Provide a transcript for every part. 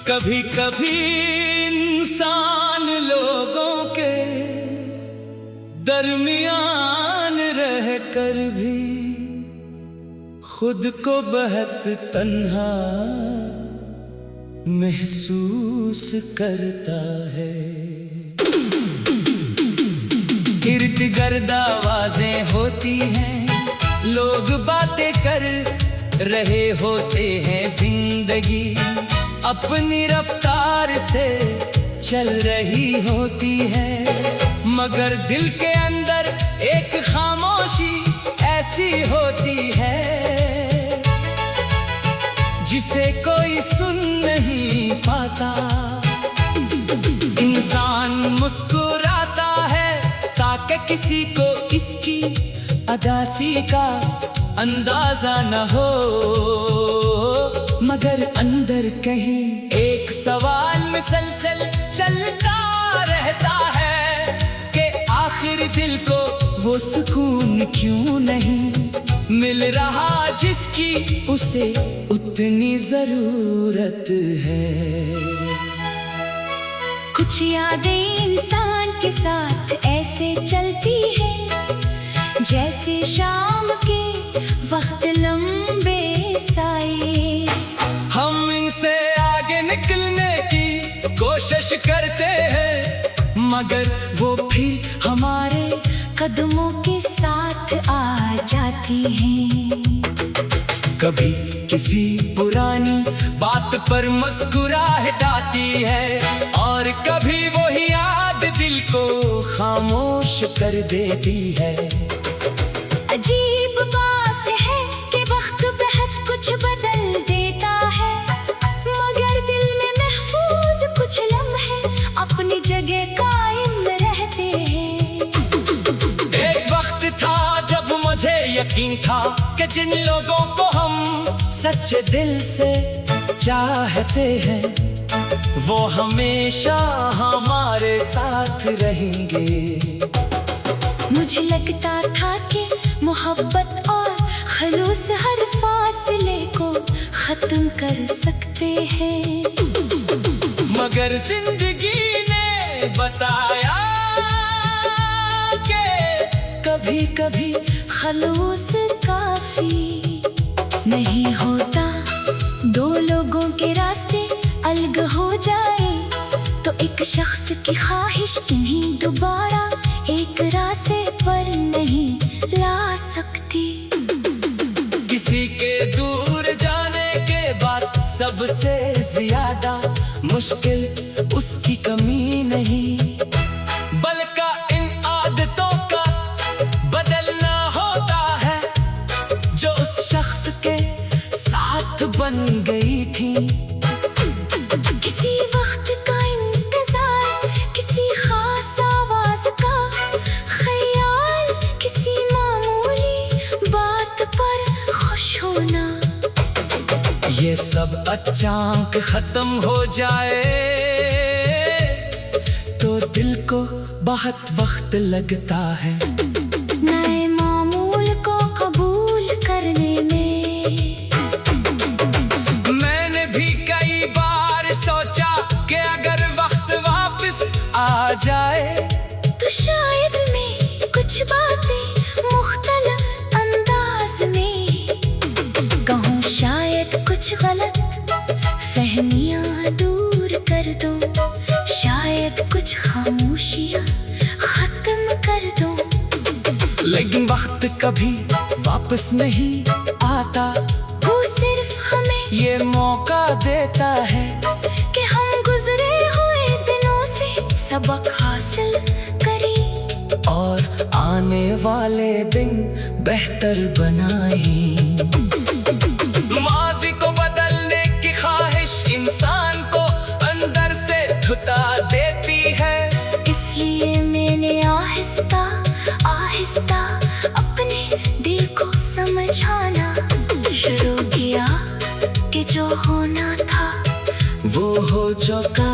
कभी कभी इंसान लोगों के दरमियान रहकर भी खुद को बहुत तन्हा महसूस करता है। इर्द गिर्द आवाजें होती हैं, लोग बातें कर रहे होते हैं, जिंदगी अपनी रफ्तार से चल रही होती है, मगर दिल के अंदर एक खामोशी ऐसी होती है जिसे कोई सुन नहीं पाता। इंसान मुस्कुराता है ताकि किसी को इसकी अदासी का अंदाजा न हो, मगर अंदर कहीं एक सवाल मुसलसल चलता रहता है कि आखिर दिल को वो सुकून क्यों नहीं मिल रहा जिसकी उसे उतनी जरूरत है। कुछ यादें इंसान के साथ ऐसे चलती हैं जैसे शाम के वक्त लंबे साए। हम इनसे आगे निकलने की कोशिश करते हैं, मगर वो फिर हमारे कदमों के साथ आ जाती हैं। कभी किसी पुरानी बात पर मुस्कुराहट आती है और कभी वही याद दिल को खामोश कर देती है। अजीब बात है कि वक्त बहुत कुछ बदल देता है, मगर दिल में महफूज कुछ लम्हे अपनी जगह कायम रहते हैं। एक वक्त था जब मुझे यकीन था कि जिन लोगों को हम सच्चे दिल से चाहते हैं वो हमेशा हमारे साथ रहेंगे। मुझे लगता था कि मोहब्बत और खलूस हर फासले को खत्म कर सकते हैं, मगर जिंदगी ने बताया कि कभी कभी खलूस काफी नहीं होता। दो लोगों के रास्ते अलग हो जाए तो एक शख्स की ख्वाहिश इन्हीं दोबारा एक रास्ते पर नहीं ला सकती। किसी के दूर जाने के बाद सबसे ज्यादा मुश्किल उसकी कमी नहीं, बल्कि इन आदतों का बदलना होता है जो उस शख्स के साथ बन गई थी। किसी वक्त का इंतजार, किसी खास आवाज का ख्याल, किसी मामूली बात पर खुश होना, ये सब अचानक खत्म हो जाए तो दिल को बहुत वक्त लगता है। नए मामूल को कबूल करने में मैंने भी कई बार सोचा कि अगर वक्त वापस आ जाए तो शायद मैं कुछ बातें मुख्तलिफ अंदाज में कहूँ, शायद कुछ गलत फहमियाँ दूर कर दूँ, शायद कुछ खामोशियाँ खत्म कर दूँ। लेकिन वक्त कभी वापस नहीं आता, वो सिर्फ हमें ये मौका देता है कि हम गुजरे हुए दिनों से सबक हासिल करें और आने वाले दिन बेहतर बनाएं। माज़ी को बदलने की ख्वाहिश इंसान को अंदर से धुता देती है, इसलिए मैंने आहिस्ता आहिस्ता अपने दिल को समझाना शुरू किया कि जो होना था वो हो चुका।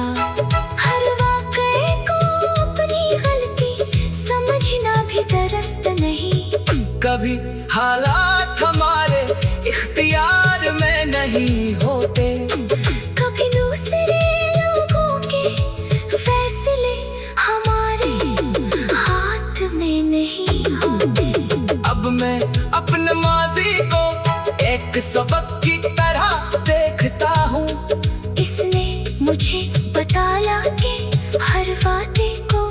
हर वाक़े को अपनी गलती समझना भी दुरुस्त नहीं। कभी हालात हमारे इख्तियार में नहीं होते। कभी दूसरे लोगों के फैसले हमारे हाथ में नहीं होते। अब मैं अपने माजी को एक सबक की तरह देखता हूँ। इसने मुझे बताया कि हर वादे को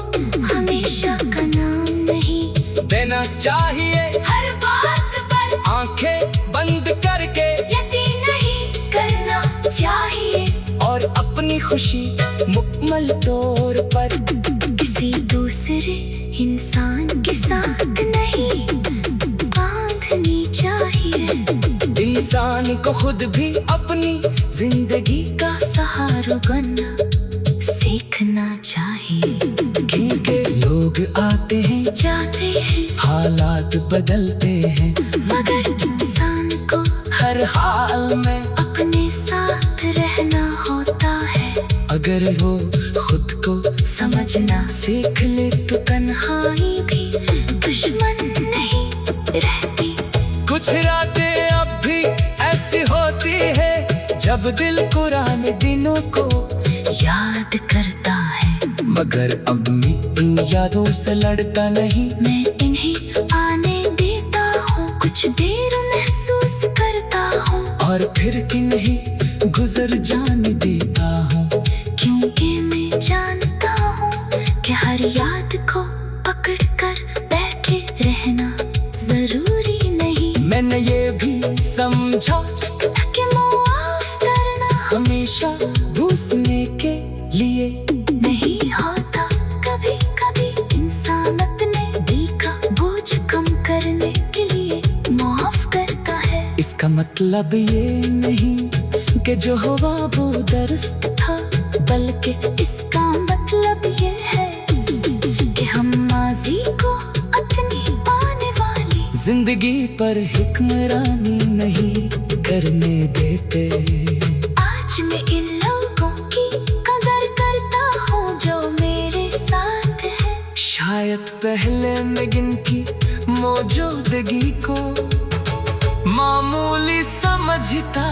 हमेशा का नाम नहीं देना चाहिए। हर बात पर आंखें बंद करके यकीन नहीं करना चाहिए। और अपनी खुशी मुकम्मल तौर पर किसी दूसरे इंसान के साथ नहीं बांधनी चाहिए। इंसान को खुद भी अपनी जिंदगी का सहारा बनना सीखना चाहिए। क्योंकि लोग आते हैं जाते हैं हालात बदलते हैं, मगर इंसान को हर हाल में अपने साथ रहना होता है। अगर वो खुद को समझना सीख ले तो तन्हाई भी दुश्मन नहीं रहती। कुछ रातें अब भी ऐसी होती है जब दिल पुराने दिनों को याद करता है, मगर अब मैं इन यादों से लड़ता नहीं। मैं इन्हें आने देता हूँ, कुछ देर महसूस करता हूँ और फिर कि नहीं गुजर जाने देता हूँ। क्योंकि मैं जानता हूँ कि हर याद को पकड़ कर बैठे रहना जरूरी नहीं। मैंने ये भी समझा कि माफ करना हमेशा दूसरे के लिए नहीं होता। कभी कभी इंसान अपने दिल का बोझ कम करने के लिए माफ करता है। इसका मतलब ये नहीं कि जो हुआ वो दुरुस्त था, बल्कि इसका मतलब ये है कि हम माजी को अपनी आने वाली जिंदगी पर हिक्मरानी नहीं करने देते। आज मैं इन लोगों की कदर करता हूँ जो मेरे साथ है। शायद पहले मैं इनकी मौजूदगी को मामूली समझता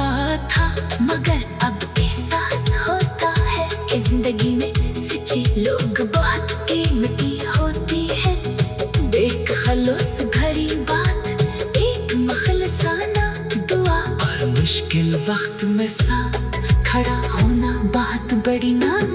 था, मगर अब एहसास होता है कि जिंदगी में सच्चे लोग बहुत कीमती होती है। एक खलूस भरी बात, एक मखलसाना दुआ और मुश्किल वक्त में साथ खड़ा होना बहुत बड़ी नाम